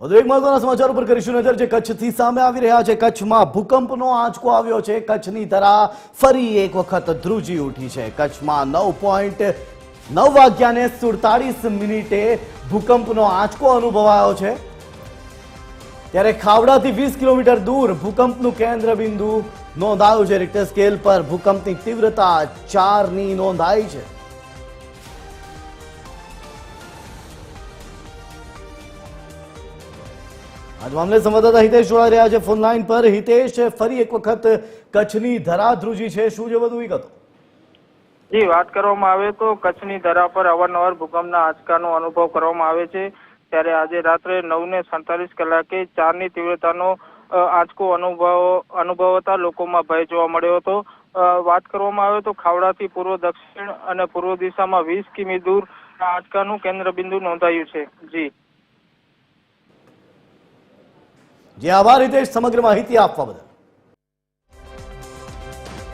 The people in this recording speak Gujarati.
વધુ એક મહત્વના સમાચાર ઉપર કરીશું નજર, જે કચ્છથી સામે આવી રહ્યા છે। કચ્છમાં ભૂકંપનો આંચકો આવ્યો છે। કચ્છની ધરા ફરી એક વખત ધ્રુજી ઉઠી છે। કચ્છમાં 9:09 વાગ્યાને 47 ભૂકંપનો આંચકો અનુભવાયો છે। ત્યારે ખાવડાથી 20 કિલોમીટર દૂર ભૂકંપનું કેન્દ્ર બિંદુ નોંધાયું છે। રિક્ટર સ્કેલ પર ભૂકંપની તીવ્રતા 4ની નોંધાઈ છે। આજ મામલે સંવાદદાતા હિતેશ જોડાઈ રહ્યા છે ફોન લાઈન પર। હિતેશ, ફરી એક વખત કચ્છની ધરા ધ્રુજી છે, શું છે વધુ વિગતો? જી, વાત કરવામાં આવે તો કચ્છની ધરા પર અવારનવાર ભૂકંપના આંચકાનો અનુભવ કરવામાં આવે છે। ત્યારે આજે રાત્રે 9:47 4ની તીવ્રતાનો આંચકો અનુભવતા લોકોમાં ભય જોવા મળ્યો હતો। વાત કરવામાં આવે તો ખાવડાથી પૂર્વ દક્ષિણ અને પૂર્વ દિશામાં 20 કિમી દૂર આંચકાનું કેન્દ્ર બિંદુ નોંધાયું છે। જી આભાર હિતેશ, સમગ્ર માહિતી આપવા બદલ।